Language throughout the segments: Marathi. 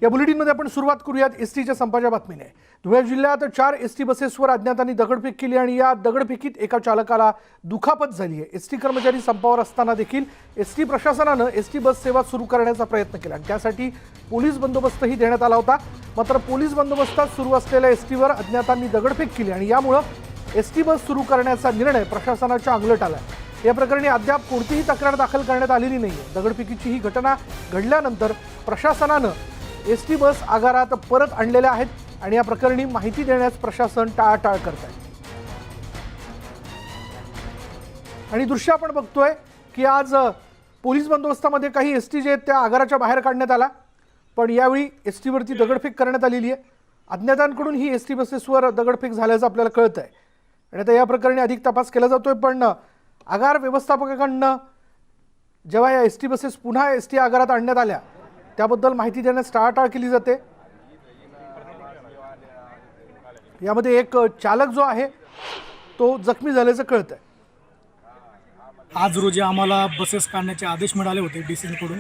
या बुलेटिनमध्ये आपण सुरुवात करूयात एसटीच्या संपाच्या बातमीने। धुळे जिल्ह्यात 4 एसटी बसेसवर अज्ञातांनी दगडफेक केली आणि या दगडफेकीत एका चालकाला दुखापत झाली आहे। एसटी कर्मचारी संपावर असताना देखील एसटी प्रशासनाने एसटी बस सेवा सुरू करण्याचा प्रयत्न केला आणि त्यासाठी पोलीस बंदोबस्तही देण्यात आला होता। मात्र पोलीस बंदोबस्तात सुरू असलेल्या एसटीवर अज्ञातांनी दगडफेक केली आणि यामुळे एसटी बस सुरू करण्याचा निर्णय प्रशासनाच्या अंगलट आला। या प्रकरणी अद्याप कोणतीही तक्रार दाखल करण्यात आलेली नाहीये। दगडफेकीची ही घटना घडल्यानंतर प्रशासनाने एसटी बस आगारात परत आणलेल्या आहेत आणि या प्रकरणी माहिती देण्यास प्रशासन टाळाटाळ करत आहे। आणि दृश्य आपण बघतोय की आज पोलीस बंदोबस्तामध्ये काही एसटी जे त्या आगाराच्या बाहेर काढण्यात आला, पण यावेळी एसटीवरती दगडफेक करण्यात आलेली आहे। अज्ञातांकडून ही एसटी बसेसवर दगडफेक झाल्याचं आपल्याला कळत आहे आणि आता या प्रकरणी अधिक तपास केला जातोय। पण आगार व्यवस्थापकांकडून जेव्हा या एसटी बसेस पुन्हा एसटी आगारात आणण्यात आल्या त्याबद्दल माहिती देण्यास टाळाटाळ केली जाते। यामध्ये एक चालक जो आहे तो जखमी झाल्याचं कळतंय। आज रोजी आम्हाला बसेस काढण्याचे आदेश मिळाले होते डीसीकडून।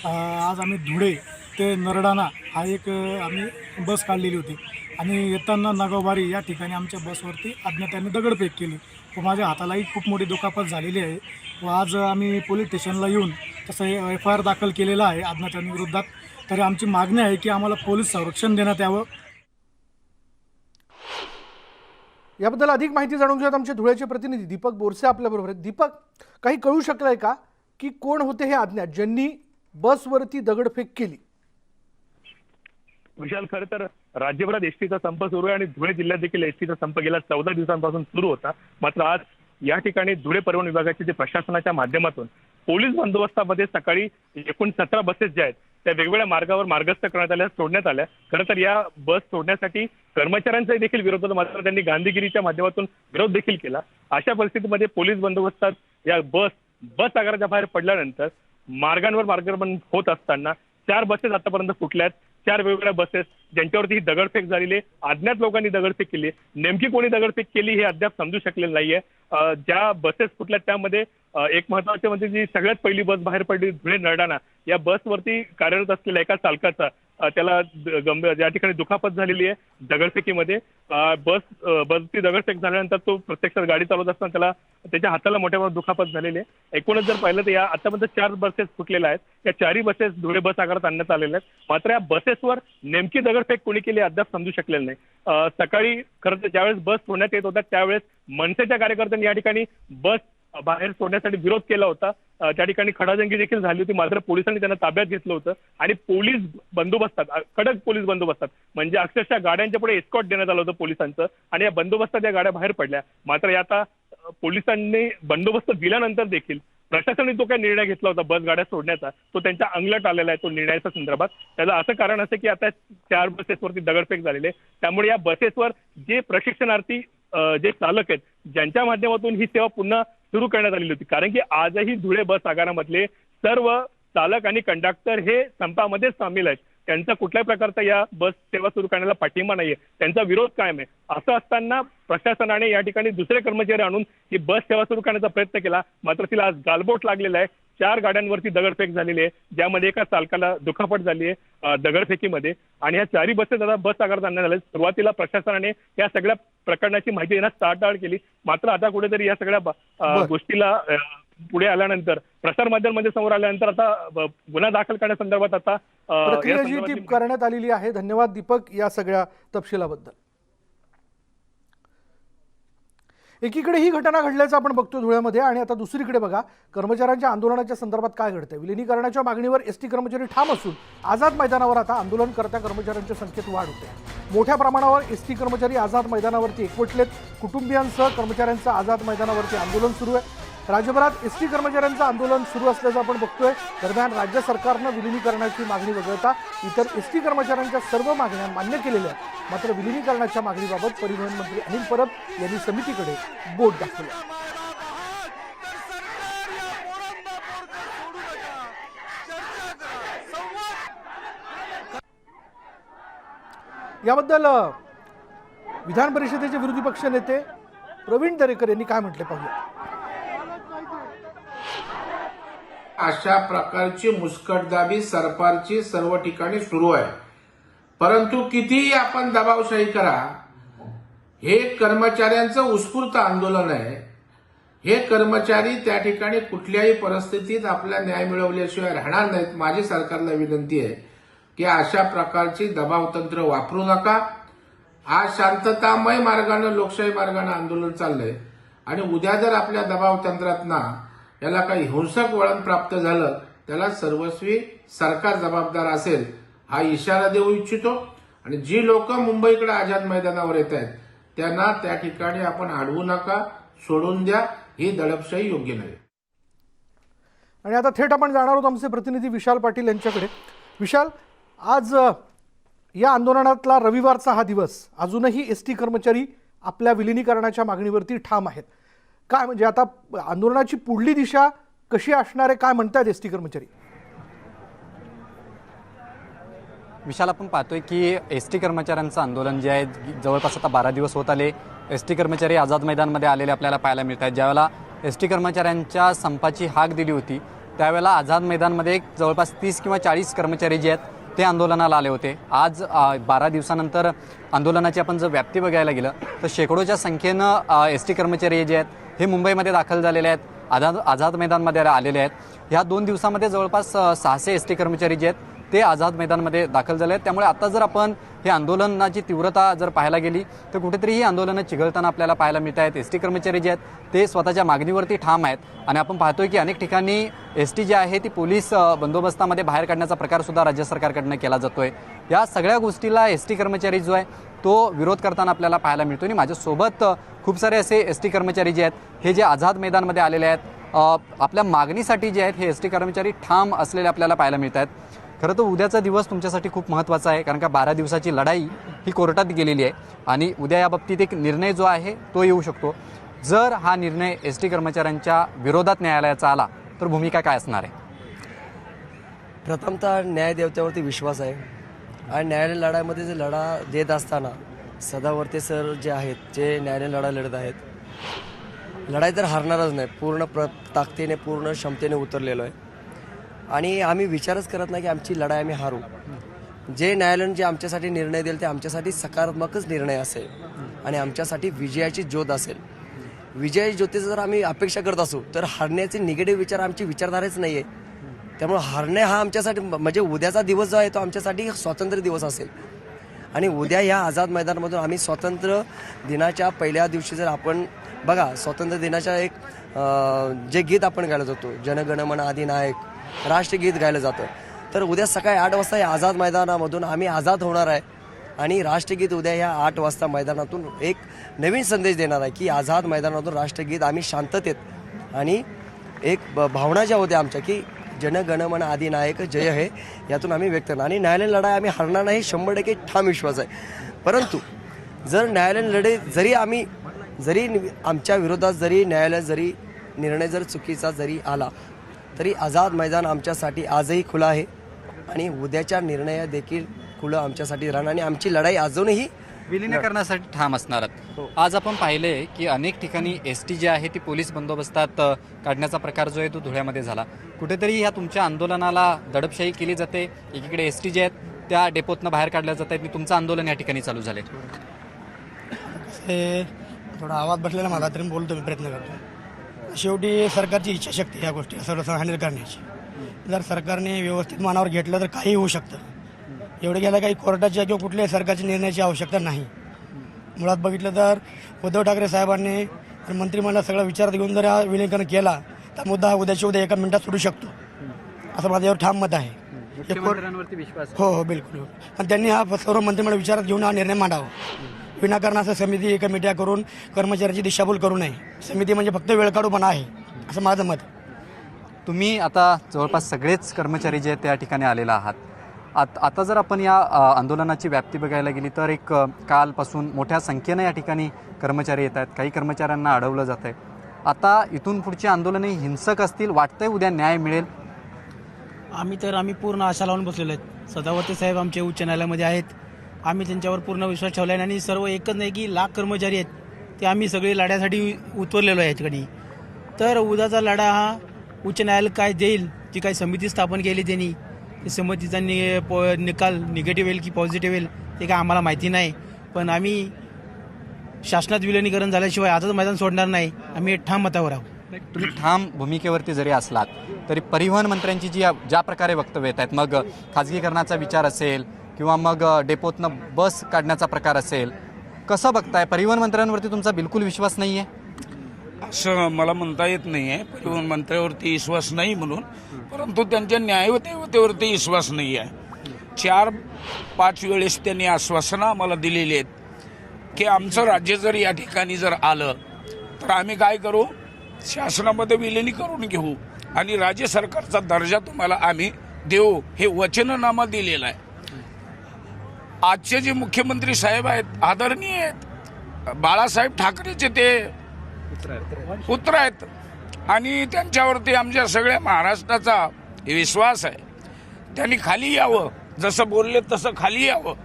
आज आम्ही धुळे ते नरडाणा हा एक आम्ही बस काढलेली होती आणि येताना नागावबारी या ठिकाणी आमच्या बसवरती अज्ञातांनी दगडफेक केली व माझ्या हातालाही खूप मोठी दुखापत झालेली आहे व आज आम्ही पोलीस स्टेशनला येऊन तसं FIR दाखल केलेला आहे अज्ञातांविरोधात। तरी आमची मागणी आहे की आम्हाला पोलीस संरक्षण देण्यात यावं। याबद्दल अधिक माहिती जाणून घेऊयात। आमचे धुळ्याचे प्रतिनिधी दीपक बोरसे आपल्याबरोबर आहेत। दीपक, काही कळू शकलंय का की कोण होते हे अज्ञात ज्यांनी बसवरती दगडफेक केली? विशाल, खरं तर राज्यभरात एसटीचा संप सुरू आहे आणि धुळे जिल्ह्यात देखील एसटीचा संप गेल्या 14 दिवसांपासून सुरू होता। मात्र आज या ठिकाणी धुळे परिवहन विभागाचे जे प्रशासनाच्या माध्यमातून पोलीस बंदोबस्तामध्ये सकाळी एकूण 17 बसेस ज्या आहेत त्या वेगवेगळ्या मार्गावर मार्गस्थ करण्यात आल्या, सोडण्यात आल्या। खरं तर या बस सोडण्यासाठी कर्मचाऱ्यांचाही देखील विरोध होता, मात्र त्यांनी गांधीगिरीच्या माध्यमातून विरोध देखील केला। अशा परिस्थितीमध्ये पोलीस बंदोबस्तात या बस आगाराच्या बाहेर पडल्यानंतर मार्गांवर मार्गक्रमण होत असताना 4 बसेस आतापर्यंत फुटल्या आहेत। 4 वेगवेगळ्या बसेस ज्यांच्यावरती ही दगडफेक झालेली आहे, अज्ञात लोकांनी दगडफेक केली। नेमकी कोणी दगडफेक केली हे अद्याप समजू शकलेलं नाहीये। ज्या बसेस फुटल्या त्यामध्ये एक महत्त्वाचे म्हणजे जी सगळ्यात पहिली बस बाहेर पडली धुळे नरडाणा, या बसवरती कार्यरत असलेल्या एका चालकाचा त्याला ज्या ठिकाणी दुखापत झालेली आहे दगडफेकीमध्ये। बसची दगडफेक झाल्यानंतर तो प्रत्यक्षात गाडी चालवत असताना त्याला त्याच्या हाताला मोठ्या प्रमाणात दुखापत झालेली आहे। एकूणच जर पाहिलं तर या आतापर्यंत 4 बसेस फुटलेल्या आहेत। या 4ही बसेस धुळे बस आगारात आणण्यात आलेल्या आहेत। मात्र या बसेसवर नेमकी दगडफेक कोणी केली अद्याप समजू शकलेलं नाही। सकाळी खरं तर ज्यावेळेस बस सोडण्यात येत होत्या त्यावेळेस मनसेच्या कार्यकर्त्यांनी या ठिकाणी बस बाहेर सोडण्यासाठी विरोध केला होता। त्या ठिकाणी खडाजंगी देखील झाली होती, मात्र पोलिसांनी त्यांना ताब्यात घेतलं होतं आणि पोलीस बंदोबस्तात, कडक पोलीस बंदोबस्तात म्हणजे अक्षरशः गाड्यांच्या पुढे एस्कॉर्ट देण्यात आलं होतं पोलिसांचं आणि या बंदोबस्तात या गाड्या बाहेर पडल्या। मात्र आता पोलिसांनी बंदोबस्त दिल्यानंतर देखील प्रशासनाने जो काही निर्णय घेतला होता बस गाड्या सोडण्याचा तो त्यांच्या अंगलट आलेला आहे। तो निर्णयाच्या संदर्भात त्याचं असं कारण असं की आता 4 बसेसवरती दगडफेक झालेली आहे, त्यामुळे या बसेसवर जे प्रशिक्षणार्थी जे चालक आहेत ज्यांच्या माध्यमातून ही सेवा पुन्हा सुरू करण्यात आलेली होती, कारण की आजही धुळे बस आगारामधले सर्व चालक आणि कंडक्टर हे संपामध्ये सामील आहेत। त्यांचा कुठल्याही प्रकारचा या बस सेवा सुरू करण्याला पाठिंबा नाहीये, त्यांचा विरोध कायम आहे। असं असताना प्रशासनाने या ठिकाणी दुसरे कर्मचारी आणून ही बस सेवा सुरू करण्याचा प्रयत्न केला, मात्र तिला आज गालबोट लागलेला आहे। 4 गाड्यांवरती दगडफेक झालेली आहे, ज्यामध्ये एका चालकाला दुखापत झाली आहे दगडफेकीमध्ये आणि ह्या 4ही बसेस आता बस आगारात आणण्यात आल्या। सुरुवातीला प्रशासनाने या सगळ्या प्रकरणाची माहिती देण्यास टाळाटाळ केली, मात्र आता कुठेतरी या सगळ्या गोष्टीला पुढे आल्यानंतर प्रसार माध्यमांमध्ये समोर आल्यानंतर आता गुन्हा दाखल करण्यासंदर्भात आता प्रक्रिया जी करण्यात आलेली आहे। धन्यवाद दीपक या सगळ्या तपशिलाबद्दल। एकीकडे ही घटना घडल्याचं आपण बघतो धुळ्यामध्ये आणि आता दुसरीकडे बघा कर्मचाऱ्यांच्या आंदोलनाच्या संदर्भात काय घडतंय। विलिनीकरणाच्या मागणीवर एसटी कर्मचारी ठाम असून आझाद मैदानावर आता आंदोलनकर्त्या कर्मचाऱ्यांच्या संख्येत वाढ होते। मोठ्या प्रमाणावर एसटी कर्मचारी आझाद मैदानावरती एकवटलेत। कुटुंबियांसह कर्मचाऱ्यांचं आझाद मैदानावरती आंदोलन सुरू आहे। राज्यभरात एसटी कर्मचाऱ्यांचं आंदोलन सुरू असल्याचं आपण बघतोय। दरम्यान राज्य सरकारनं विलिनीकरणाची मागणी वगळता इतर एसटी कर्मचाऱ्यांच्या सर्व मागण्या मान्य केलेल्या आहेत। मात्र विलिनीकरणाच्या मागणीबाबत परिवहन मंत्री अनिल परब यांनी समितीकडे बोट दाखवलं। याबद्दल विधान परिषदेचे विरोधी पक्ष नेते प्रवीण दरेकर यांनी काय म्हटले पाहूया। अशा प्रकारची मुस्कटदाबी सरकारची सर्व ठिकाणी सुरू आहे। परंतु कितीही आपण दबावशाही करा, हे कर्मचाऱ्यांचं उत्स्फूर्त आंदोलन आहे. हे कर्मचारी त्या ठिकाणी कुठल्याही परिस्थितीत आपला न्याय मिळवल्याशिवाय राहणार नाहीत. माझी सरकारला विनंती आहे की अशा प्रकारची दबावतंत्र वापरू नका. आज शांततामय मार्गानं, लोकशाही मार्गानं आंदोलन चाललंय आणि उद्या जर आपल्या दबावतंत्रातनं याला काही हिंसक वळण प्राप्त झालं, त्याला सर्वस्वी सरकार जबाबदार असेल हा इशारा देऊ इच्छितो. आणि जी लोक मुंबईकडे आझाद मैदानावर येत आहेत त्यांना त्या ठिकाणी आपण अडवू नका, सोडून द्या. ही दडपशाही योग्य नाही. आणि आता थेट आपण जाणार आहोत आमचे प्रतिनिधी विशाल पाटील यांच्याकडे. विशाल, आज या आंदोलनातला रविवारचा हा दिवस, अजूनही एसटी कर्मचारी आपल्या विलिनीकरणाच्या मागणीवरती ठाम आहेत. काय म्हणजे आता आंदोलनाची पुढली दिशा कशी असणार आहे, काय म्हणतात एसटी कर्मचारी? विशाल, आपण पाहतोय की एस टी कर्मचाऱ्यांचं आंदोलन जे आहे जवळपास आता 12 दिवस होत आले. एस टी कर्मचारी आझाद मैदानमध्ये आलेले आपल्याला पाहायला मिळत आहेत. ज्यावेळेला एस टी कर्मचाऱ्यांच्या संपाची हाक दिली होती त्यावेळेला आझाद मैदानमध्ये जवळपास 30 किंवा 40 कर्मचारी जे आहेत ते आंदोलनाला आले होते. आज 12 दिवसानंतर आंदोलनाची आपण जर व्याप्ती बघायला गेलं तर शेकडोच्या संख्येनं एस टी कर्मचारी जे आहेत हे मुंबईमध्ये दाखल झालेले आहेत, आझाद मैदानमध्ये आलेले आहेत. ह्या 2 दिवसामध्ये जवळपास 600 एस टी कर्मचारी जे आहेत ते आझाद मैदानमध्ये दाखल झाले आहेत. त्यामुळे आता जर आपण हे आंदोलनाची तीव्रता जर पाहायला गेली तर कुठेतरी ही आंदोलनं चिघळताना आपल्याला पाहायला मिळत आहेत. एस टी कर्मचारी जे आहेत ते स्वतःच्या मागणीवरती ठाम आहेत आणि आपण पाहतोय की अनेक ठिकाणी एस टी जी आहे ती पोलीस बंदोबस्तामध्ये बाहेर काढण्याचा प्रकारसुद्धा राज्य सरकारकडनं केला जातोय. या सगळ्या गोष्टीला एस टी कर्मचारी जो आहे तो विरोध करताना आपल्याला पाहायला मिळतो. आणि माझ्यासोबत खूप सारे असे एस टी कर्मचारी जे आहेत हे जे आझाद मैदानमध्ये आलेले आहेत, आपल्या मागणीसाठी जे आहेत हे एस टी कर्मचारी ठाम असलेले आपल्याला पाहायला मिळत आहेत. खरं तर उद्याचा दिवस तुमच्यासाठी खूप महत्त्वाचा आहे, कारण का 12 दिवसाची लढाई ही कोर्टात गेलेली आहे आणि उद्या याबाबतीत एक निर्णय जो आहे तो येऊ शकतो. जर हा निर्णय एस टी कर्मचाऱ्यांच्या विरोधात न्यायालयाचा आला तर भूमिका काय असणार आहे? प्रथमतः न्यायदेवतेवरती विश्वास आहे आणि न्यायालय लढाईमध्ये जे लढा देत असताना सदावर्ते सर जे आहेत, जे न्यायालय लढा लढत आहेत, लढाई तर हारणारच नाही. पूर्ण ताकदीने, पूर्ण क्षमतेने उतरलेलो आहे आणि आम्ही विचारच करत नाही की आमची लढाई आम्ही हारू. जे न्यायालयाने जे आमच्यासाठी निर्णय देईल ते आमच्यासाठी सकारात्मकच निर्णय असेल आणि आमच्यासाठी विजयाची ज्योत असेल. विजयाची ज्योतीचं जर आम्ही अपेक्षा करत असू तर हारण्याचे निगेटिव्ह विचार आमची विचारधाराच नाही आहे. त्यामुळे हारणे हा आमच्यासाठी म्हणजे उद्याचा दिवस जो आहे तो आमच्यासाठी स्वातंत्र्य दिवस असेल. आणि उद्या ह्या आझाद मैदानामधून आम्ही स्वातंत्र्य दिनाच्या पहिल्या दिवशी जर आपण बघा, स्वातंत्र्य दिनाच्या एक जे गीत आपण गायला जातो, जनगणमन अधिनायक राष्ट्रगीत गायलं जातं, तर उद्या सकाळी 8 वाजता या आझाद मैदानामधून आम्ही आझाद होणार आहे आणि राष्ट्रगीत उद्या ह्या 8 वाजता मैदानातून एक नवीन संदेश देणार आहे की आझाद मैदानातून राष्ट्रगीत आम्ही शांततेत आणि एक भावना ज्या होत्या आमच्या की जनगणमन अधिनायक जय हे, यातून आम्ही व्यक्त करणार. आणि न्यायालयीन लढाई आम्ही हरणार नाही, 100% ठाम विश्वास आहे. परंतु जर न्यायालयीन लढाई जरी आमच्या विरोधात जरी न्यायालय जरी निर्णय जर चुकीचा जरी आला तरी आझाद मैदान आमच्यासाठी आजही खुलं आहे आणि उद्याच्या निर्णय देखील खुलं आमच्यासाठी राहणार आणि आमची लढाई अजूनही विलिनीकरणासाठी ठाम असणार. आज आपण पाहिले की अनेक ठिकाणी एस टी जी आहे ती पोलीस बंदोबस्तात काढण्याचा प्रकार जो आहे तो धुळ्यामध्ये झाला. कुठेतरी ह्या तुमच्या आंदोलनाला दडपशाही केली जाते. एकीकडे एस टी जे आहेत त्या डेपोतनं बाहेर काढल्या जात आहेत आणि तुमचं आंदोलन या ठिकाणी चालू झाले. थोडा आवाज बसलेला मला तरी बोलतो मी, प्रयत्न करतो. शेवटी सरकारची इच्छाशक्ती ह्या गोष्टी सर्व हँडल करण्याची. जर सरकारने व्यवस्थित मनावर घेतलं तर काही होऊ शकतं. एवढं गेलं काही कोर्टाच्या किंवा कुठल्याही सरकारच्या निर्णयाची आवश्यकता नाही. मुळात बघितलं तर उद्धव ठाकरे साहेबांनी मंत्रिमंडळात सगळा विचारात घेऊन जर हा विलीनीकरण केला तर मुद्दा उद्याच्या उद्या 1 मिनिटात सुटू शकतो असं माझं यावर ठाम मत आहे. विश्वास हो बिलकुल. पण त्यांनी हा सर्व मंत्रिमंडळ विचारात घेऊन हा निर्णय मांडावा. विनाकारण असं समिती कमिट्या करून कर्मचाऱ्याची दिशाभूल करू नये. समिती म्हणजे फक्त वेळकाढूपणा आहे असं माझं मत. तुम्ही आता जवळपास सगळेच कर्मचारी जे आहेत त्या ठिकाणी आलेला आहात. आता जर आपण या आंदोलनाची व्याप्ती बघायला गेली तर एक कालपासून मोठ्या संख्येनं या ठिकाणी कर्मचारी येत आहेत. काही कर्मचाऱ्यांना अडवलं जात आहे. आता इथून पुढची आंदोलनही हिंसक असतील. वाटतंय उद्या न्याय मिळेल? आम्ही पूर्ण आशा लावून बसलेलो आहेत. सदावर्ते साहेब आमचे उच्च न्यायालयामध्ये आहेत. आम्ही त्यांच्यावर पूर्ण विश्वास ठेवला आहे आणि सर्व एकच नाही की लाख कर्मचारी आहेत ते आम्ही सगळे लढ्यासाठी उतरलेलो आहे या ठिकाणी. तर उद्याचा लढा हा उच्च न्यायालय काय देईल, जी काही समिती स्थापन केली त्यांनी ते संमतीचा निकाल निगेटिव्ह येईल की पॉझिटिव्ह येईल ते काय आम्हाला माहिती नाही, पण आम्ही शासनात विलिनीकरण झाल्याशिवाय आझाद मैदान सोडणार नाही. आम्ही ठाम मतावर आहोत. तुम्ही ठाम भूमिकेवरती जरी असलात तरी परिवहन मंत्र्यांची ज्या प्रकारे वक्तव्य येत आहेत, मग खाजगीकरणाचा विचार असेल किंवा मग डेपोतनं बस काढण्याचा प्रकार असेल, कसं बघताय? परिवहन मंत्र्यांवरती तुमचा बिलकुल विश्वास नाही आहे? असं मला म्हणता येत नाही आहे. परिवहन मंत्र्यावरती विश्वास नाही म्हणून, परंतु त्यांच्या न्यायवतेवरती विश्वास नाही आहे. 4-5 वेळेस त्यांनी आश्वासनं आम्हाला दिलेली आहेत की आमचं राज्य जर या ठिकाणी जर आलं तर आम्ही काय करू, शासनामध्ये विलिनीकरण घेऊ आणि राज्य सरकारचा दर्जा तुम्हाला आम्ही देऊ, हे वचननामा दिलेला आहे. आजचे जे मुख्यमंत्री साहेब आहेत आदरणीय आहेत, बाळासाहेब ठाकरेचे ते पुत्र आहेत आणि त्यांच्यावरती आमच्या सगळ्या महाराष्ट्राचा विश्वास आहे. त्यांनी खाली यावं, जसं बोलले तसं खाली यावं,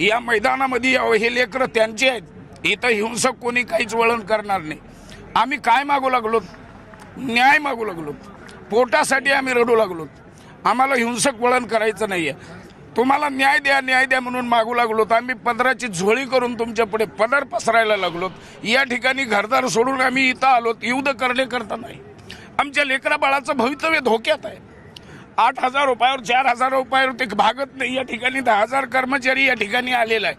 या मैदानामध्ये यावं. हे लेकरं त्यांचे आहेत. इथं हिंसक कोणी काहीच वळण करणार नाही. आम्ही काय मागू लागलो? न्याय मागू लागलो. पोटासाठी आम्ही रडू लागलो. आम्हाला हिंसक वळण करायचं नाही आहे. तुम्हाला न्याय द्या म्हणून मागू लागलो. आम्ही पदराची झोळी करून तुमच्या पुढे पदर पसरायला लागलो. या ठिकाणी घरदार सोडून आम्ही इथं आलो. युद्ध करता नाही. आमच्या लेकरा बाळाचं भवितव्य धोक्यात आहे. 8,000 रुपयावर 4,000 रुपयावर ते भागत नाही. या ठिकाणी 10,000 कर्मचारी या ठिकाणी आलेला आहे.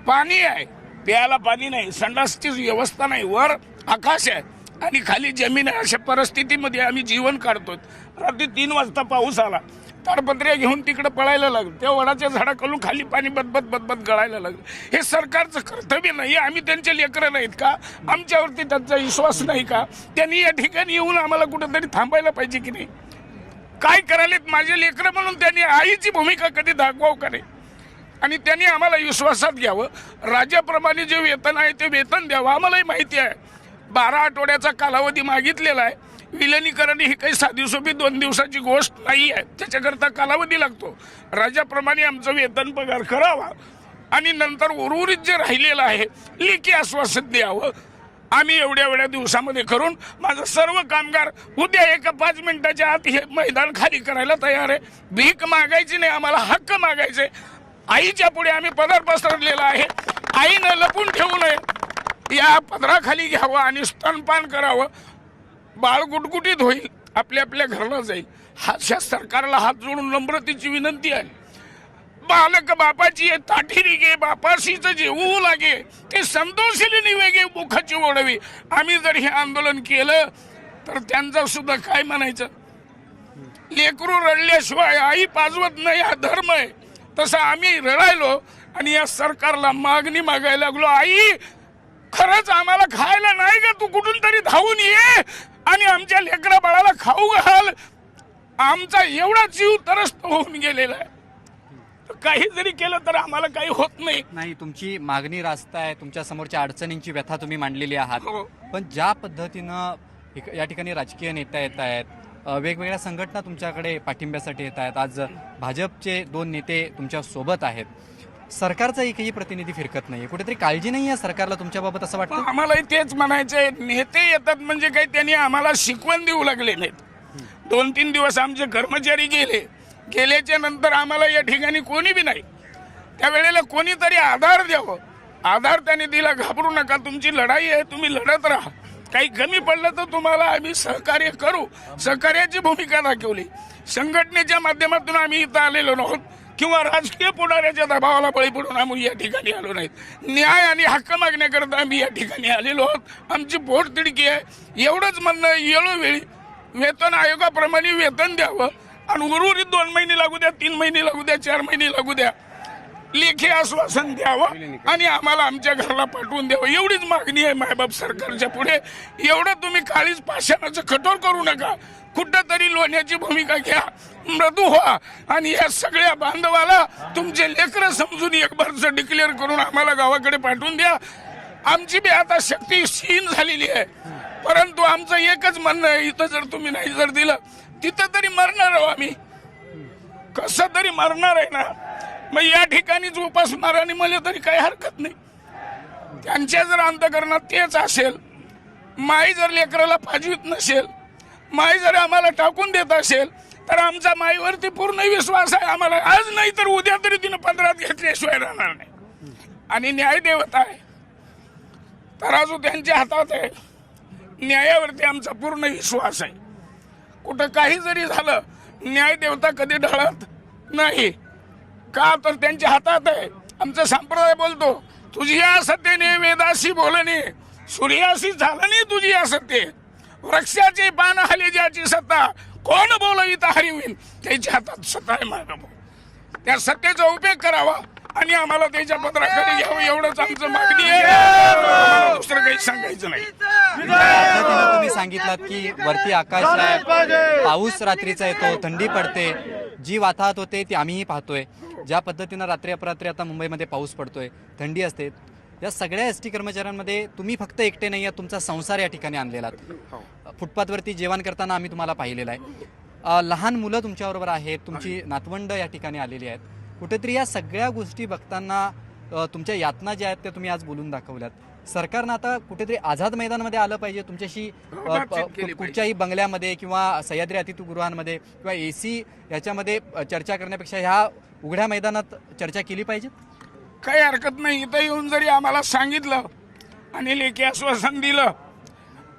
पाणी आहे, प्यायला पाणी नाही, संडासची व्यवस्था नाही, वर आकाश आहे आणि खाली जमीन आहे. अशा परिस्थितीमध्ये आम्ही जीवन काढतोय. रात्री 3 वाजता पाऊस आला, ताडपत्र्या घेऊन तिकडे पळायला लागलं. त्या वडाच्या झाडाखालून खाली पाणी बदबद गळायला लागलं. हे सरकारचं कर्तव्य नाही? आम्ही त्यांचे लेकरं नाहीत का? आमच्यावरती त्यांचा विश्वास नाही का? त्यांनी या ठिकाणी येऊन आम्हाला कुठेतरी थांबायला पाहिजे की नाही? काय करायलेत माझे लेकरं म्हणून त्यांनी आईची भूमिका कधी दाखवाव का नाही? आणि त्यांनी आम्हाला विश्वासात घ्यावं. राज्याप्रमाणे जे वेतन आहे ते वेतन द्यावं. आम्हालाही माहिती आहे 12 आठवड्याचा कालावधी मागितलेला आहे. विलिनीकरण ही काही साधीसोपी 2 दिवसाची गोष्ट नाही आहे. त्याच्याकरता कालावधी लागतो. राज्याप्रमाणे आमचं वेतन पगार करावा आणि नंतर उर्वरित जे राहिलेलं आहे लेखी आश्वासन द्यावं. आम्ही एवढ्या दिवसामध्ये करून माझं सर्व कामगार उद्या 1-5 मिनिटाच्या आत हे मैदान खाली करायला तयार आहे. भीक मागायची नाही, आम्हाला हक्क मागायचे. आईच्या पुढे आम्ही पदर पसरलेला आहे. आईनं लपून ठेवू नये. या पदराखाली घ्यावं आणि स्तनपान करावं. बाळ गुटगुटीत होईल, आपल्या घरला जाईल. अशा सरकारला हात जोडून नम्रतेची विनंती आहे. बालक बापाची ताठीरी गे, बापाशीच जेवू लागे, ते संतोषिली निवेगे मुखाची ओढवी. आम्ही जर हे आंदोलन केलं तर त्यांचं सुद्धा काय म्हणायचं? लेकरू रडल्याशिवाय आई पाजवत नाही, हा धर्म आहे. तसं आम्ही रडायलो आणि या सरकारला मागणी मागायला लागलो. आई, खरंच आम्हाला खायला नाही का? तू कुठून तरी धावून ये आणि आमच्या लेकरा बाळाला खाऊ घाल. आमचा एवढा जीव तरस्त होऊन गेलेला आहे. काही जरी केलं तर आम्हाला काही होत नाही. तुमची मागणी रास्त आहे. तुमच्या समोरच्या अडचणींची व्यथा तुम्ही मांडलेली आहात. पण ज्या पद्धतीनं या ठिकाणी राजकीय नेता येत आहेत, वेगवेगळ्या संघटना तुमच्याकडे पाठिंब्यासाठी येत आहेत, आज भाजपचे 2 नेते तुमच्या सोबत आहेत, सरकारचा एकही प्रतिनिधी फिरकत नाहीये. कुठेतरी काळजी नाही आहे सरकारला तुमच्याबाबत असं वाटतं? आम्हालाही तेच म्हणायचंय. नेते येतात म्हणजे काही त्यांनी आम्हाला शिकवण देऊ लागले नाहीत. 2-3 दिवस आमचे कर्मचारी गेल्याच्या नंतर आम्हाला या ठिकाणी कोणी बी नाही. त्यावेळेला कोणीतरी आधार द्यावं. आधार त्यांनी दिला. घाबरू नका, तुमची लढाई आहे, तुम्ही लढत राहा. काही कमी पडलं तर तुम्हाला आम्ही सहकार्य करू. सहकार्याची भूमिका दाखवली. संघटनेच्या माध्यमातून आम्ही इथं आलेलो नव्हतो किंवा राजकीय पुढाऱ्याच्या दबावाला बळी पडून आम्ही या ठिकाणी आलो नाहीत. न्याय आणि हक्क मागण्याकरता आम्ही या ठिकाणी आलेलो आहोत. आमची पोटतिडकी आहे. एवढंच म्हणणं, वेळोवेळी वेतन आयोगाप्रमाणे वेतन द्यावं आणि उर्वरित 2 महिने लागू द्या, 3 महिने लागू द्या, 4 महिने लागू द्या, लेखी आश्वासन द्यावं आणि आम्हाला आमच्या घराला पाठवून द्यावं. एवढीच मागणी आहे मायबाप सरकारच्या पुढे. एवढं तुम्ही काळीच पाषाणाचं कठोर करू नका. कुठंतरी लोण्याची भूमिका घ्या, मृदू व्हा आणि या सगळ्या बांधवाला तुमचे लेकरं समजून एक बारचं डिक्लेअर करून आम्हाला गावाकडे पाठवून द्या. आमची बी आता शक्ती क्षीण झालेली आहे. परंतु आमचं एकच म्हणणं आहे, इथं जर तुम्ही नाही जर दिलं तिथं तरी मरणार आहो आम्ही. कसं तरी मरणार आहे ना. मग या ठिकाणीच उपासमाराने मला तरी काही हरकत नाही. त्यांच्या जर अंतकरणात तेच असेल, माई जर लेकराला पाजवीत नसेल, माई जर आम्हाला टाकून देत असेल, तर आमचा माईवरती पूर्ण विश्वास आहे आम्हाला. आज नाही तर उद्या तरी तिनं पदरात घेतल्याशिवाय राहणार नाही. आणि न्याय देवता आहे, तराजू त्यांच्या हातात आहे. न्यायावरती आमचा पूर्ण विश्वास आहे. कुठं काही जरी झालं न्याय देवता कधी ढळत नाही. का तर त्यांच्या हातात आहे. आमचा संप्रदाय बोलतो, तुझी असत्यने वेदाशी बोलणे, सूर्याशी झालनी तुझी असत्य, वृक्षाचे पान हले ज्याची सत्ता, कोण बोलवित हरिवीन, त्याच्या हातात सत्ता आहे. माझा त्या सत्तेचा उपयोग करावा आणि आम्हाला त्याच्या पत्राखाली घ्यावं एवढंच आमचं मागणी आहे. दुसरं काही सांगायचं नाही. पद्धतीनं तुम्ही सांगितलात की वरती आकाश आहे, पाऊस रात्रीचा येतो, थंडी पडते, जी वाताहत होते ती आम्हीही पाहतोय. ज्या पद्धतीनं रात्री अपरात्री आता मुंबईमध्ये पाऊस पडतोय, थंडी असते, या सगळ्या एस टी कर्मचाऱ्यांमध्ये तुम्ही फक्त एकटे नाही आहात, तुमचा संसार या ठिकाणी आणलेला. फुटपाथवरती जेवण करताना आम्ही तुम्हाला पाहिलेलं आहे. लहान मुलं तुमच्याबरोबर आहेत, तुमची नातवंड या ठिकाणी आलेली आहेत. कुठेतरी या सगळ्या गोष्टी बघताना तुमच्या यातना ज्या आहेत त्या तुम्ही आज बोलून दाखवल्यात. सरकारनं आता कुठेतरी आझाद मैदानामध्ये आलं पाहिजे, तुमच्याशी कुठच्याही बंगल्यामध्ये किंवा सह्याद्री अतिथीगृहांमध्ये किंवा AC याच्यामध्ये चर्चा करण्यापेक्षा ह्या उघड्या मैदानात चर्चा केली पाहिजे. काही हरकत नाही. इथं येऊन जरी आम्हाला सांगितलं आणि लेखी आश्वासन दिलं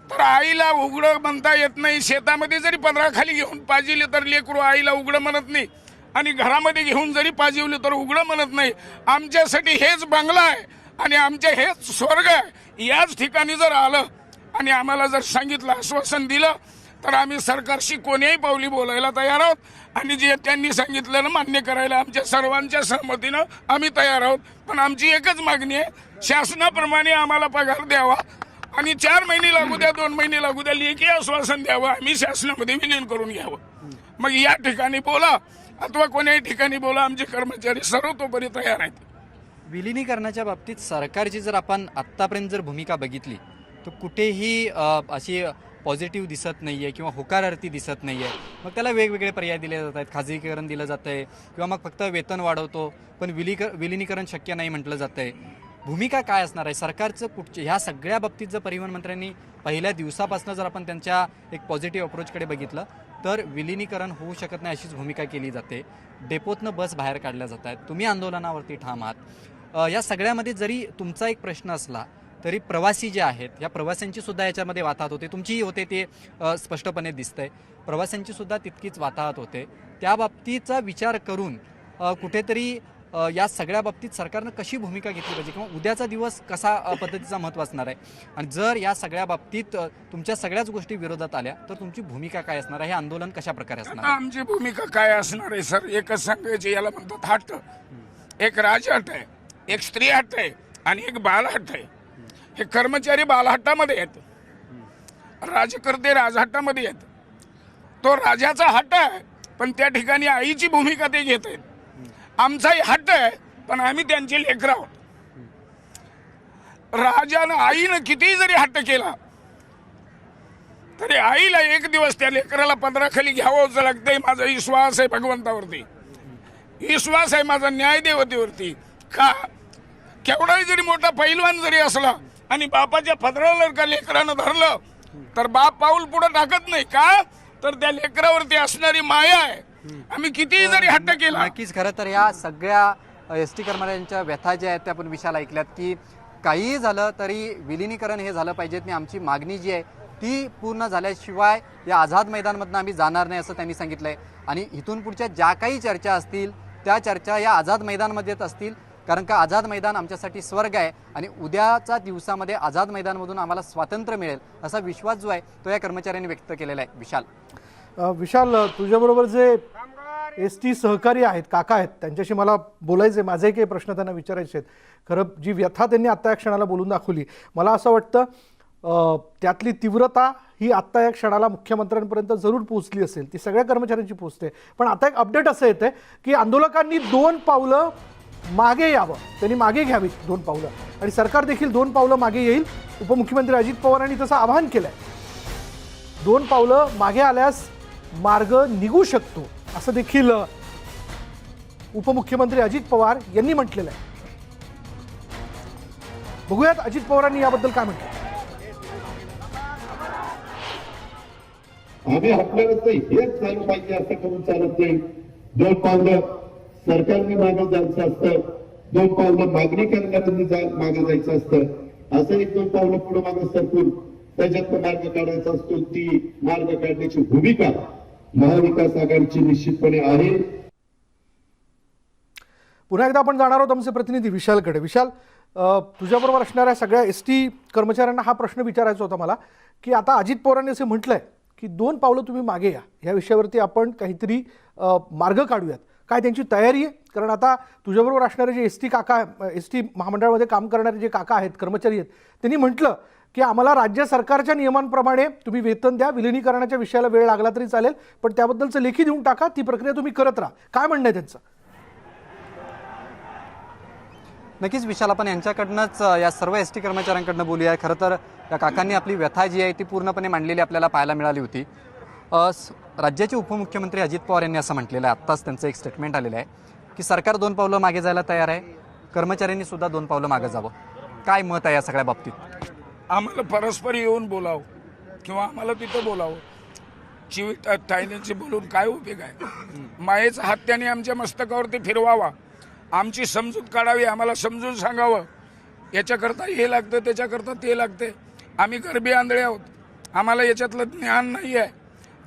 तर आईला उघडं म्हणता येत नाही. शेतामध्ये जरी पदराखाली घेऊन पाजिले तर लेकरू आईला उघडं म्हणत नाही, आणि घरामध्ये घेऊन जरी पाजिवले तर उघडं म्हणत नाही. आमच्यासाठी हेच बंगला आहे आणि आमचे हेच स्वर्ग आहे. याच ठिकाणी जर आलं आणि आम्हाला जर सांगितलं, आश्वासन दिलं, तर आम्ही सरकारशी कोणीही पावली बोलायला तयार आहोत. आणि जे त्यांनी सांगितलं ना मान्य करायला आमच्या सर्वांच्या सहमतीनं आम्ही तयार आहोत. पण आमची एकच मागणी आहे, शासनाप्रमाणे आम्हाला पगार द्यावा आणि 4 महिने लागू द्या, 2 महिने लागू द्या, लेखी आश्वासन द्यावं, आम्ही शासनामध्ये विलीन करून घ्यावं. मग या ठिकाणी बोला अथवा कोण्याही ठिकाणी बोला, आमचे कर्मचारी सर्वतोपरी तयार आहेत. विलिनीकरणाच्या बाबतीत सरकारची जर आपण आत्तापर्यंत जर भूमिका बघितली तर कुठेही अशी पॉझिटिव्ह दिसत नाही आहे किंवा होकारार्थी दिसत नाही आहे. मग त्याला वेगवेगळे पर्याय दिले जात आहेत, खाजगीकरण दिलं जातं आहे किंवा मग फक्त वेतन वाढवतो पण विलिनीकरण शक्य नाही म्हटलं जातं आहे. भूमिका काय असणार आहे सरकारचं? ह्या सगळ्या बाबतीत जर परिवहन मंत्र्यांनी पहिल्या दिवसापासून जर आपण त्यांच्या एक पॉझिटिव्ह अप्रोचकडे बघितलं तर विलिनीकरण होऊ शकत नाही अशीच भूमिका केली जाते. डेपोतनं बस बाहेर काढल्या जात आहेत, तुम्ही आंदोलनावरती ठाम आहात. या सगळ्यामध्ये जरी तुमचा एक प्रश्न असला तरी प्रवासी जे आहेत या प्रवाशांची सुद्धा याच्यामध्ये वाताहत होते, तुमचीही होते ते स्पष्टपणे दिसतंय. प्रवाशांची सुद्धा तितकीच वाताहत होते. त्या बाबतीचा विचार करून कुठेतरी या सगळ्या बाबतीत सरकारनं कशी भूमिका घेतली पाहिजे किंवा उद्याचा दिवस कसा पद्धतीचा महत्त्व असणार आहे, आणि जर या सगळ्या बाबतीत तुमच्या सगळ्याच गोष्टी विरोधात आल्या तर तुमची भूमिका काय असणार आहे? हे आंदोलन कशा प्रकारे असणार आहे? आमची भूमिका काय असणार आहे सर? एकच सांगायचे, याला म्हणतात हट्ट. एक राजहट आहे, एक स्त्री हट्ट आहे आणि एक बालहट्ट आहे. हे कर्मचारी बालहट्टामध्ये आहेत, राजकर्ते राजहट्टामध्ये आहेत. तो राजाचा हट्ट आहे पण त्या ठिकाणी आईची भूमिका ते घेत आहेत. आमचाही हट्ट आहे पण आम्ही त्यांचे लेकरं आहोत. राजानं आईनं कितीही जरी हट्ट केला तरी आईला एक दिवस त्या लेकराला पदराखाली घ्यावंच लागतंय. माझा विश्वास आहे भगवंतावरती, विश्वास आहे माझा न्यायदेवतेवरती. का केवढाही जरी मोठा पैलवान जरी असला आणि बापाच्या पदराला का लेकरानं धरलं तर बाप पाऊल पुढे टाकत नाही. का तर त्या लेकरावरती असणारी माया आहे. आम्ही कितीही जरी हट्ट केला. नक्कीच. खरं तर या सगळ्या एस टी कर्मचाऱ्यांच्या व्यथा ज्या आहेत त्या आपण विशाल ऐकल्यात की काहीही झालं तरी विलिनीकरण हे झालं पाहिजे आणि आमची मागणी जी आहे ती पूर्ण झाल्याशिवाय या आझाद मैदानमधनं आम्ही जाणार नाही असं त्यांनी सांगितलंय. आणि इथून पुढच्या ज्या काही चर्चा असतील त्या चर्चा या आझाद मैदानमध्येच असतील, कारण का आझाद मैदान आमच्यासाठी स्वर्ग आहे आणि उद्याच्या दिवसामध्ये आझाद मैदानमधून आम्हाला स्वातंत्र्य मिळेल असा विश्वास जो आहे तो या कर्मचाऱ्यांनी व्यक्त केलेला आहे. विशाल, तुझ्याबरोबर जे एस टी सहकारी आहेत, काका आहेत, त्यांच्याशी मला बोलायचे, माझे काही प्रश्न त्यांना विचारायचे आहेत. खरं जी व्यथा त्यांनी आत्ता या क्षणाला बोलून दाखवली, मला असं वाटतं त्यातली तीव्रता ही आत्ता या क्षणाला मुख्यमंत्र्यांपर्यंत जरूर पोहोचली असेल, ती सगळ्या कर्मचाऱ्यांची पोहोचते. पण आता एक अपडेट असं येतं की आंदोलकांनी 2 पावलं मागे यावं, त्यांनी मागे घ्यावीत 2 पावलं, आणि सरकार देखील 2 पावलं मागे येईल. उपमुख्यमंत्री अजित पवारांनी तसं आवाहन केलंय. 2 पावलं मागे आल्यास मार्ग निघू शकतो असं देखील उपमुख्यमंत्री अजित पवार यांनी म्हटलेलं आहे. बघूयात अजित पवारांनी याबद्दल काय म्हटलं. आम्ही हटणारच नाही, हेच चालू पाहिजे असं करून चालत नाही. 2 पावलं सरकारने मागे जायचं असतं, 2 पावलं मागणी करणाऱ्यांनी मागे जायचं असतं. असं 1-2 पावलं पुढे मागे सरकून त्याच्यातनं मार्ग काढायचा असतो. ती मार्ग काढण्याची भूमिका महाविकास आघाडीची निश्चितपणे आहे. पुन्हा एकदा आपण जाणार आहोत आमचे प्रतिनिधी विशालकडे. विशाल, तुझ्याबरोबर असणाऱ्या सगळ्या एसटी कर्मचाऱ्यांना हा प्रश्न विचारायचा होता मला, की आता अजित पवारांनी असे म्हटलंय की 2 पावलं तुम्ही मागे या, या विषयावरती आपण काहीतरी मार्ग काढूयात. काय त्यांची तयारी आहे? कारण आता तुझ्याबरोबर असणारे जे एसटी काका, एसटी महामंडळामध्ये काम करणारे जे काका आहेत, कर्मचारी आहेत, त्यांनी म्हटलं की आम्हाला राज्य सरकारच्या नियमांप्रमाणे तुम्ही वेतन द्या, विलिनीकरणाच्या विषयाला वेळ लागला तरी चालेल, पण त्याबद्दलचं लेखी देऊन टाका, ती प्रक्रिया तुम्ही करत राहा. काय म्हणणं आहे त्यांचं? नक्कीच विशाल, आपण यांच्याकडनंच या सर्व एस टी कर्मचाऱ्यांकडनं बोलूया. खरं तर या काकांनी आपली व्यथा जी आहे ती पूर्णपणे मांडलेली आपल्याला पाहायला मिळाली होती. राज्याचे उपमुख्यमंत्री अजित पवार यांनी असं म्हटलेलं आहे, आत्ताच त्यांचं एक स्टेटमेंट आलेलं आहे की सरकार 2 पावलं मागे जायला तयार आहे, कर्मचाऱ्यांनी सुद्धा 2 पावलं मागे जावं. काय मत आहे या सगळ्या बाबतीत? आम्हाला परस्पर येऊन बोलावं किंवा आम्हाला तिथं बोलावं. चिवीट टायनेची बोलून काय उपयोग आहे? मायेचा हात त्याने आमच्या मस्तकावरती फिरवावा, आमची समजूत काढावी, आम्हाला समजून सांगावं. याच्याकरता हे लागतं, त्याच्याकरता ते लागते. आम्ही गरबी आंधळे आहोत, आम्हाला याच्यातलं ज्ञान नाही आहे.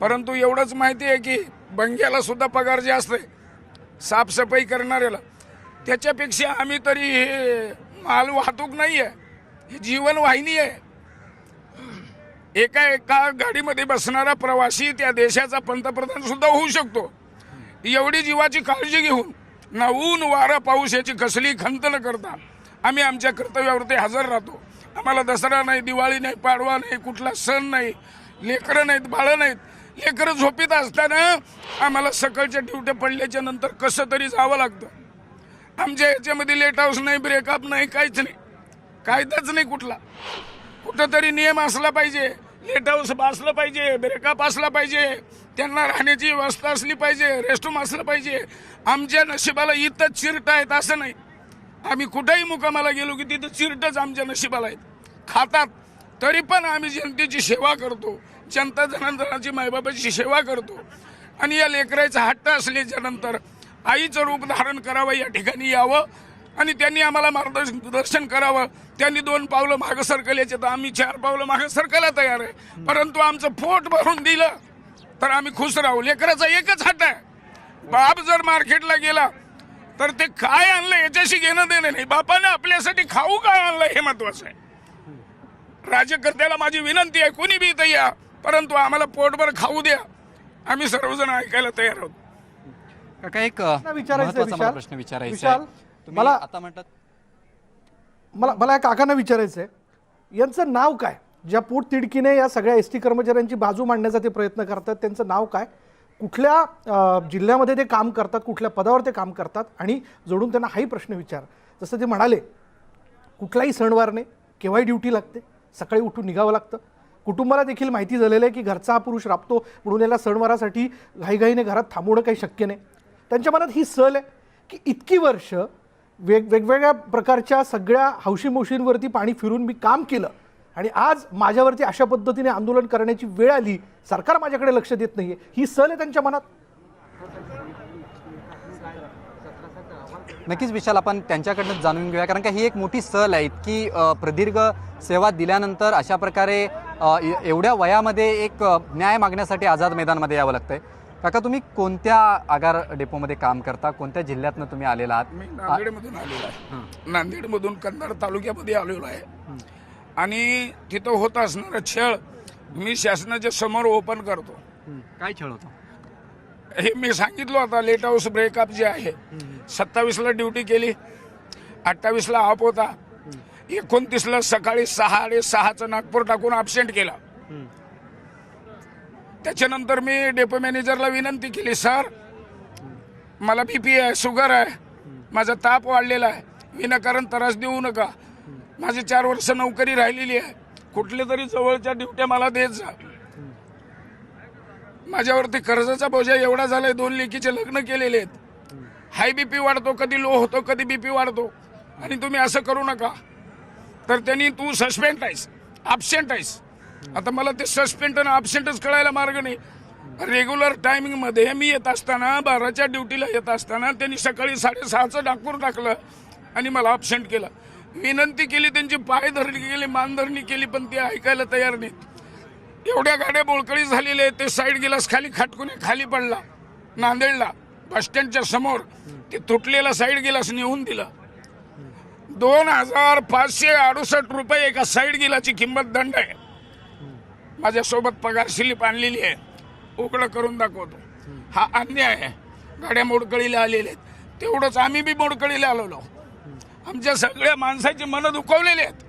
परंतु एवढंच माहिती आहे की बंग्याला सुद्धा पगार जे असते साफसफाई करणाऱ्याला, त्याच्यापेक्षा आम्ही तरी हे माल वाहतूक नाही आहे, ही जीवन वाहिनी आहे. एका गाडीमध्ये बसणारा प्रवासी त्या देशाचा पंतप्रधान सुद्धा होऊ शकतो. एवढी जीवाची काळजी घेऊन ना ऊन वारा पाऊस याची कसली खंत न करता आम्ही आमच्या कर्तव्यावरती हजर राहतो. आम्हाला दसरा नाही, दिवाळी नाही, पाडवा नाही, कुठला सण नाही, लेकरं नाहीत, बाळं नाहीत. लेकरं झोपीत असताना आम्हाला सकाळच्या ड्युट्या पडल्याच्या नंतर कसं तरी जावं लागतं. आमच्या याच्यामध्ये लेट हाऊस नाही, ब्रेकअप नाही, काहीच नाही, कायदाच नाही कुठला. कुठंतरी नियम असला पाहिजे, लेट हाऊस असलं पाहिजे, ब्रेकअप असला पाहिजे, त्यांना राहण्याची व्यवस्था असली पाहिजे, रेस्टरूम असलं पाहिजे. आमच्या नशिबाला इथं चिरट आहेत असं नाही. आम्ही कुठेही मुकामाला गेलो की तिथं चिरटच आमच्या नशिबाला आहेत. खातात तरी पण आम्ही जनतेची सेवा करतो, जनता जनार्दनाची मायबापाची सेवा करतो. आणि या लेकराचा हट्ट असल्याच्या नंतर आईचं रूप धारण करावं, या ठिकाणी यावं आणि त्यांनी आम्हाला मार्गदर्शन करावं. त्यांनी 2 पावलं मागं सरकल्याचे तर आम्ही 4 पावलं मागं सरकायला तयार आहे. परंतु आमचं पोट भरून दिलं तर आम्ही खुश राहू. लेकराचा एकच हट्ट आहे, बाप जर मार्केटला गेला तर ते काय आणलं याच्याशी घेणं देणं नाही, बापाने आपल्यासाठी खाऊ काय आणलं हे महत्वाचं आहे. राज्यकर्त्याला माझी विनंती आहे, कोणी बी इथं या, परंतु आम्हाला पोटभर खाऊ द्या, आम्ही सर्वजण ऐकायला तयार आहोत. काका, एक विचारायचं महत्त्वाचा मला प्रश्न विचारायचा आहे. तुम्ही मला आता म्हणतात मला या काकांना विचारायचं आहे, यांचं नाव काय? ज्या पोटतिडकीने या सगळ्या एस टी कर्मचाऱ्यांची बाजू मांडण्याचा ते प्रयत्न करतात, त्यांचं नाव काय? कुठल्या जिल्ह्यामध्ये ते काम करतात, कुठल्या पदावर ते काम करतात? आणि जोडून त्यांना हाही प्रश्न विचार, जसं ते म्हणाले कुठलाही सणवार नाही, केव्हाही ड्युटी लागते, सकाळी उठून निघावं लागतं. कुटुंबाला देखील माहिती झालेलं आहे की घरचा हा पुरुष राबतो म्हणून याला सणवारासाठी घाईघाईने घरात थांबवणं काही शक्य नाही. त्यांच्या मनात ही सल आहे की इतकी वर्ष वेगवेगळ्या प्रकारच्या सगळ्या हौशीमौशींवरती पाणी फिरून मी काम केलं आणि आज माझ्यावरती अशा पद्धतीने आंदोलन करण्याची वेळ आली, सरकार माझ्याकडे लक्ष देत नाहीये, ही सल आहे त्यांच्या मनात. नक्कीच विशाल, आपण त्यांच्याकडनं जाणून घेऊया, कारण का ही एक मोठी सल आहे. इतकी प्रदीर्घ सेवा दिल्यानंतर अशा प्रकारे एवढ्या वयामध्ये एक न्याय मागण्यासाठी आझाद मैदानमध्ये यावं लागतंय. काका, तुम्ही कोणत्या आगार डेपोमध्ये काम करता, कोणत्या जिल्ह्यातनं तुम्ही आलेला आहात? मी नांदेडमधून आलेलो आहे, नांदेडमधून कंधार तालुक्यामध्ये आलेलो आहे. आणि तिथं होत असणारा छळ मी शासनाच्या समोर ओपन करतो. काय छळ होता? हे मी सांगितलं होता, लेट हाऊस ब्रेकअप जे आहे, 27ला ड्युटी केली, 28ला ऑफ होता, 29ला सकाळी 6:30चं नागपूर टाकून अबसेंट केला. त्याच्यानंतर मी डेपो मॅनेजरला विनंती केली, सर मला BP आहे, शुगर आहे, माझा ताप वाढलेला आहे, विनाकारण त्रास देऊ नका, माझी 4 वर्ष नोकरी राहिलेली आहे, कुठल्या तरी जवळच्या ड्युट्या मला देत जा. माझ्यावरती कर्जाचा बोजा एवढा झालाय, 2 लेकीचे लग्न केलेले आहेत, हाय BP वाढतो, कधी लो होतो, कधी BP वाढतो, आणि तुम्ही असं करू नका. तर त्यांनी तू सस्पेंड आहेस, अबसेंट आहेस, आता मला ते सस्पेंड आणि अब्सेंटच कळायला मार्ग नाही. रेग्युलर टायमिंगमध्ये मी येत असताना 12च्या ड्युटीला येत असताना त्यांनी सकाळी 6:30चं डाकूर टाकलं आणि मला अब्सेंट केलं. विनंती केली, त्यांची पायधरणी केली, मानधरणी केली, पण ते ऐकायला तयार नाहीत. एवढ्या गाड्या बोळकळी झालेल्या आहेत. ते साईड गिलास खाली खाटकून खाली पडला नांदेडला बस स्टँडच्या समोर. ते तुटलेला साईड गिलास नेऊन दिला. 2568 रुपये एका साईड गिलाची किंमत दंड आहे. माझ्यासोबत पगार स्लिप आणलेली आहे, उघडं करून दाखवतो. हा अन्याय आहे. गाड्या मोडकळीला आलेल्या आहेत. तेवढंच आम्ही बी मोडकळीला आलेलो. आमच्या सगळ्या माणसाची मनं दुखावलेली आहेत.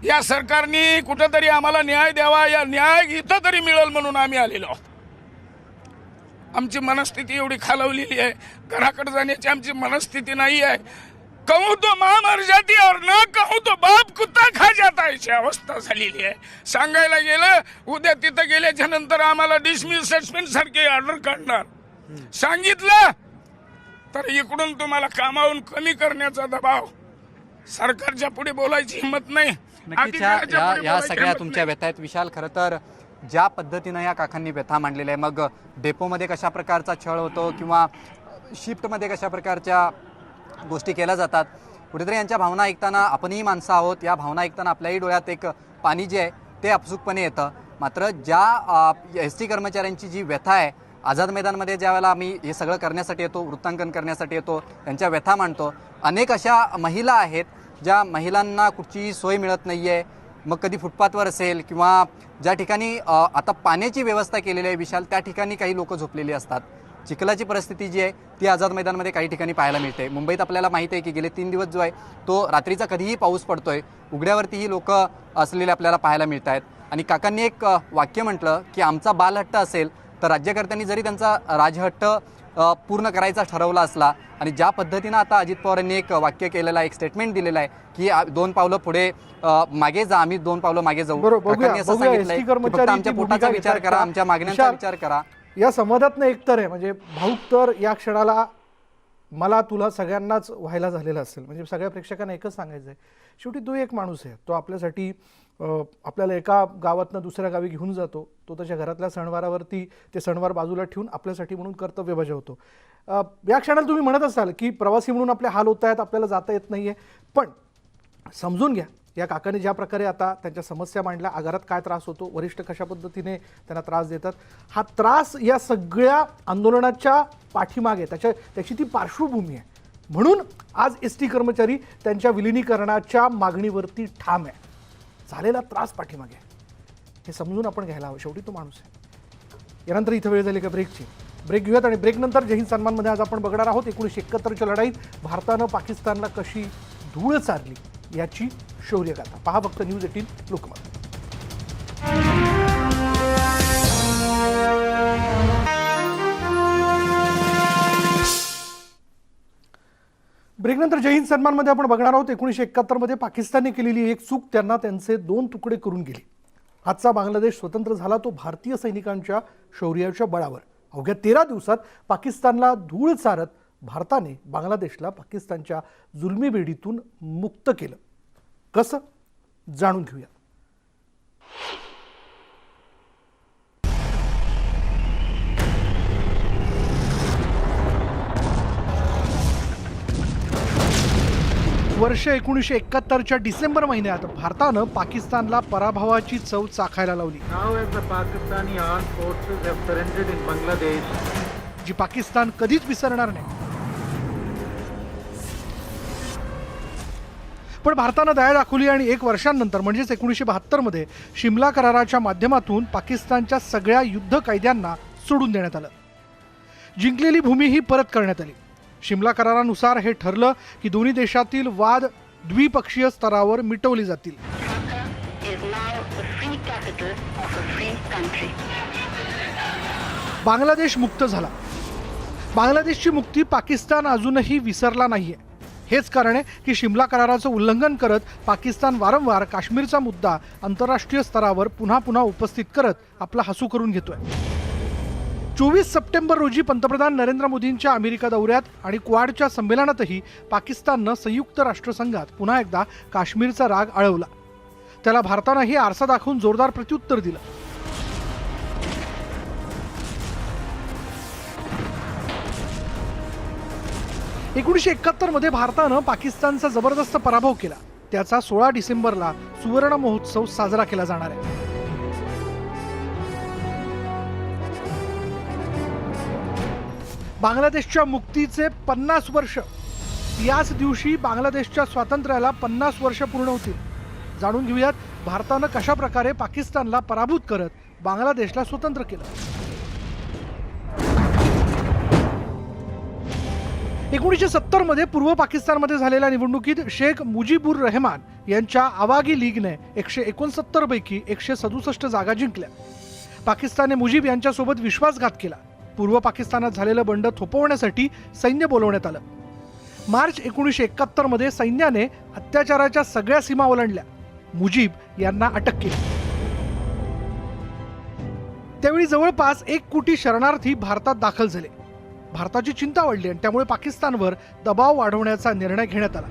या सरकारने कुठंतरी आम्हाला न्याय द्यावा, या न्याय इथं तरी मिळेल म्हणून आम्ही आलेलो. आमची मनस्थिती एवढी खालवलेली आहे, घराकडे जाण्याची आमची मनस्थिती नाही आहे. कहूँ तो माँ मर जाती और न कहूँ तो बाप कुत्ता खा जाता, अशी अवस्था झालेली आहे. सांगायला गेलं उद्या तिथं गेल्याच्या नंतर आम्हाला डिसमिस सस्पेंड सारखे ऑर्डर काढणार. सांगितलं तर इकडून तुम्हाला कामावून कमी करण्याचा दबाव. सरकारच्या पुढे बोलायची हिंमत नाही. नक्कीच या सगळ्या तुमच्या व्यथा आहेत विशाल. खरं तर ज्या पद्धतीनं या काकांनी व्यथा मांडलेल्या आहे, मग डेपोमध्ये कशा प्रकारचा छळ होतो किंवा शिफ्टमध्ये कशा प्रकारच्या गोष्टी केल्या जातात, कुठेतरी यांच्या भावना ऐकताना आपणही माणसं आहोत. या भावना ऐकताना आपल्याही डोळ्यात एक पाणी जे आहे ते आपसुकपणे येतं. मात्र ज्या ST कर्मचाऱ्यांची जी व्यथा आहे, आझाद मैदानमध्ये ज्या वेळेला आम्ही हे सगळं करण्यासाठी येतो, वृत्तांकन करण्यासाठी येतो, त्यांच्या व्यथा मांडतो. अनेक अशा महिला आहेत ज्या महिलांना कुठचीही सोय मिळत नाही आहे. मग कधी फुटपाथवर असेल किंवा ज्या ठिकाणी आता पाण्याची व्यवस्था केलेली आहे विशाल, त्या ठिकाणी काही लोक झोपलेली असतात. चिखलाची परिस्थिती जी आहे ती आझाद मैदानमध्ये काही ठिकाणी पाहायला मिळते. मुंबईत आपल्याला माहिती आहे की गेले 3 दिवस जो आहे तो रात्रीचा कधीही पाऊस पडतोय, उघड्यावरतीही लोक असलेले आपल्याला पाहायला मिळत आहेत. आणि काकांनी एक वाक्य म्हटलं की आमचा बालहट्ट असेल तर राज्यकर्त्यांनी जरी त्यांचा राजहट्ट पूर्ण करायचा ठरवला असला, आणि ज्या पद्धतीनं आता अजित पवार यांनी एक वाक्य केलेलं आहे, एक स्टेटमेंट दिलेलं आहे की 2 पावलं पुढे मागे जा, आम्ही 2 पावलं मागे जाऊ. काकांनी असं सांगितलंय की फक्त आमच्या पोटाचा विचार करा, आमच्या मागण्यांचा विचार करा. या संवादातनं एक तर आहे, म्हणजे भाऊक तर या क्षणाला मला तुला सगळ्यांनाच व्हायला झालेलं असेल. म्हणजे सगळ्या प्रेक्षकांना एकच सांगायचं आहे, शेवटी तो एक माणूस आहे. तो आपल्यासाठी आपल्याला एका गावातनं दुसऱ्या गावी घेऊन जातो. तो त्याच्या घरातल्या सणवारावरती ते सणवार बाजूला ठेवून आपल्यासाठी म्हणून कर्तव्य बजावतो. या क्षणाला तुम्ही म्हणत असाल की प्रवासी म्हणून आपले हाल होत आहेत, आपल्याला जाता येत नाही आहे. पण समजून घ्या, या काकाने ज्या प्रकारे आता त्यांच्या समस्या मांडल्या, आगारात काय त्रास होतो, वरिष्ठ कशा पद्धतीने त्यांना त्रास देतात, हा त्रास या सगळ्या आंदोलनाच्या पाठीमागे त्याची ती पार्श्वभूमी आहे. म्हणून आज ST कर्मचारी त्यांच्या विलिनीकरणाच्या मागणीवरती ठाम आहे. झालेला त्रास पाठीमागे हे समजून आपण घ्यायला हवं. शेवटी तो माणूस आहे. यानंतर इथं वेळ झाली का ब्रेकची. ब्रेक घेऊयात आणि ब्रेकनंतर जय हिंद सन्मानमध्ये आज आपण बघणार आहोत 1971च्या लढाईत भारतानं पाकिस्तानला कशी धूळ चारली याची शौर्यगाथा. पहा फक्त न्यूज 18 लोकमत. ब्रेकनंतर जय हिंद सन्मानमध्ये आपण बघणार आहोत 1971मध्ये पाकिस्तानने केलेली एक चूक त्यांना त्यांचे 2 तुकडे करून गेली. आजचा बांगलादेश स्वतंत्र झाला तो भारतीय सैनिकांच्या शौर्याच्या बळावर. अवघ्या 13 दिवसात पाकिस्तानला धूळ चारत भारताने बांगलादेशला पाकिस्तानच्या जुलमी बेडीतून मुक्त केलं. कसं जाणून घेऊया. वर्ष 1971च्या डिसेंबर महिन्यात भारतानं पाकिस्तानला पराभवाची चव चाखायला लावली. जी पाकिस्तान कधीच विसरणार नाही. पण भारतानं दया दाखवली आणि 1 वर्षांनंतर म्हणजेच 1972मध्ये शिमला कराराच्या माध्यमातून पाकिस्तानच्या सगळ्या युद्ध कैद्यांना सोडून देण्यात आलं. जिंकलेली भूमी ही परत करण्यात आली. शिमला करारानुसार हे ठरलं की दोन्ही देशातील वाद द्विपक्षीय स्तरावर मिटवले जातील. बांगलादेश मुक्त झाला. बांगलादेशची मुक्ती पाकिस्तान अजूनही विसरला नाहीये. हेच कारण आहे की शिमला कराराचं उल्लंघन करत पाकिस्तान वारंवार काश्मीरचा मुद्दा आंतरराष्ट्रीय स्तरावर पुन्हा पुन्हा उपस्थित करत आपला हसू करून घेतोय. 24 सप्टेंबर रोजी पंतप्रधान नरेंद्र मोदींच्या अमेरिका दौऱ्यात आणि क्वाडच्या संमेलनातही पाकिस्ताननं संयुक्त राष्ट्रसंघात पुन्हा एकदा काश्मीरचा राग आळवला. त्याला भारतानंही आरसा दाखवून जोरदार प्रत्युत्तर दिलं. एकोणीसशे 71 मध्ये भारतानं पाकिस्तानचा जबरदस्त पराभव केला. त्याचा 16 डिसेंबरला सुवर्ण महोत्सव साजरा केला जाणार आहे. बांगलादेशच्या मुक्तीचे 50 वर्ष. याच दिवशी बांगलादेशच्या स्वातंत्र्याला 50 वर्ष पूर्ण होतील. जाणून घेऊयात भारतानं कशा प्रकारे पाकिस्तानला पराभूत करत बांगलादेशला स्वतंत्र केलं. 1970 मध्ये पूर्व पाकिस्तानमध्ये झालेल्या निवडणुकीत शेख मुजीबुर रहमान यांच्या आवागी लीगने 169 पैकी 167 जागा जिंकल्या. पाकिस्तानने मुजीब यांच्यासोबत विश्वासघात केला. पूर्व पाकिस्तानात झालेलं बंड थोपवण्यासाठी सैन्य बोलवण्यात आलं. मार्च 1971 मध्ये सैन्याने अत्याचाराच्या सगळ्या सीमा ओलांडल्या. मुजीब यांना अटक केली. त्यावेळी जवळपास 1 कोटी शरणार्थी भारतात दाखल झाले. भारताची चिंता वाढली आणि त्यामुळे पाकिस्तानवर दबाव वाढवण्याचा निर्णय घेण्यात आला.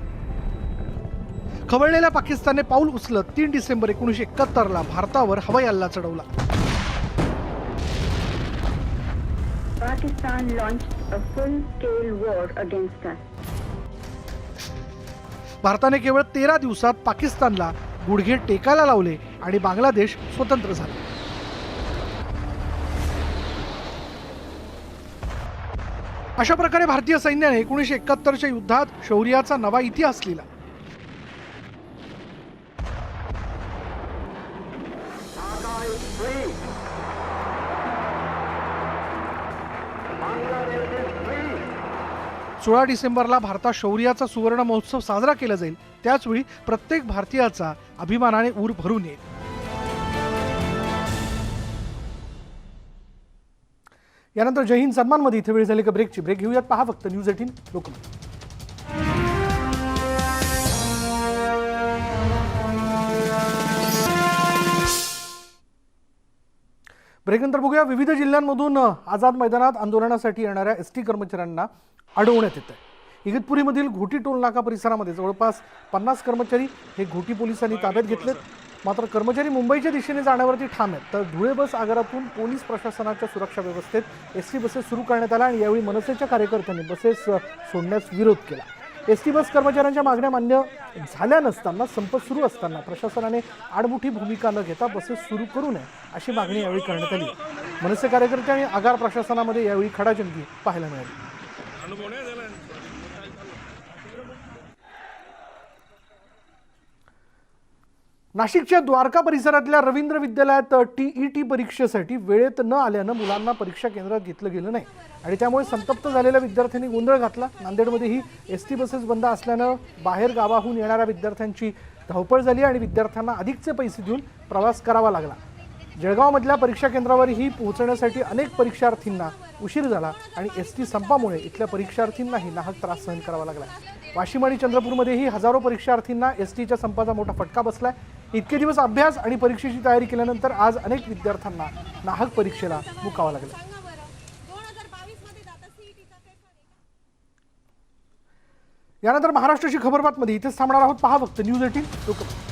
खवळलेल्या पाकिस्तानने पाऊल उचलत 3 डिसेंबर 1971 भारतावर हवाई हल्ला चढवला. Pakistan launched a full-scale war against us. भारताने केवळ 13 दिवसात पाकिस्तानला गुडघे टेकायला लावले आणि बांगलादेश स्वतंत्र झाला. अशा प्रकारे भारतीय सैन्याने 1971च्या युद्धात शौर्याचा नवा इतिहास लिहिला. सोळा डिसेंबरला भारतात शौर्याचा सुवर्ण महोत्सव साजरा केला जाईल. त्याचवेळी प्रत्येक भारतीयाचा अभिमानाने ऊर भरून येईल. यानंतर जय हिंद सन्मानमध्ये इथे वेळ झाली का ब्रेकची. ब्रेक घेऊयात. पहा फक्त न्यूज 18 लोकमत. ब्रेकनंतर बघूया विविध जिल्ह्यांमधून आझाद मैदानात आंदोलनासाठी येणाऱ्या एसटी कर्मचाऱ्यांना अडवण्यात येत आहे. इगतपुरीमधील घोटी टोल नाका परिसरामध्ये जवळपास 50 कर्मचारी हे घोटी पोलिसांनी ताब्यात घेतलेत. मात्र कर्मचारी मुंबईच्या दिशेने जाण्यावरती ठाम आहेत. तर धुळे बस आगारातून पोलीस प्रशासनाच्या सुरक्षा व्यवस्थेत एसटी बसेस सुरू करण्यात आल्या आणि यावेळी मनसेच्या कार्यकर्त्यांनी बसेस सोडण्यास विरोध केला. एसटी बस कर्मचाऱ्यांच्या मागण्या मान्य झाल्या नसताना संप सुरू असताना प्रशासनाने आडमुठी भूमिका न घेता बसेस सुरू करू नये अशी मागणी यावेळी करण्यात आली. मनसे कार्यकर्ते आणि आगार प्रशासनामध्ये यावेळी खडाजंगी पाहायला मिळाली. नाशिकच्या द्वारका परिसरातल्या रवींद्र विद्यालयात TET परीक्षेसाठी वेळेत न आल्यानं मुलांना परीक्षा केंद्रात घेतलं गेलं नाही आणि त्यामुळे संतप्त झालेल्या विद्यार्थ्यांनी गोंधळ घातला. नांदेडमध्येही एसटी बसेस बंद असल्यानं बाहेर गावाहून येणाऱ्या विद्यार्थ्यांची धावपळ झाली आणि विद्यार्थ्यांना अधिकचे पैसे देऊन प्रवास करावा लागला. जळगावमधल्या परीक्षा केंद्रावरही पोहोचण्यासाठी अनेक परीक्षार्थींना उशीर झाला आणि एसटी संपामुळे इथल्या परीक्षार्थींनाही नाहक त्रास सहन करावा लागला. वाशिम आणि चंद्रपूरमध्येही हजारो परीक्षार्थींना एसटीच्या संपाचा मोठा फटका बसलाय. इतके दिवस अभ्यास आणि परीक्षेची तयारी केल्यानंतर आज अनेक विद्यार्थ्यांना नाहक परीक्षेला मुकावं लागलं. यानंतर महाराष्ट्राची खबर बातमी इथेच थांबणार आहोत. पहा फक्त न्यूज 18 लोकमत.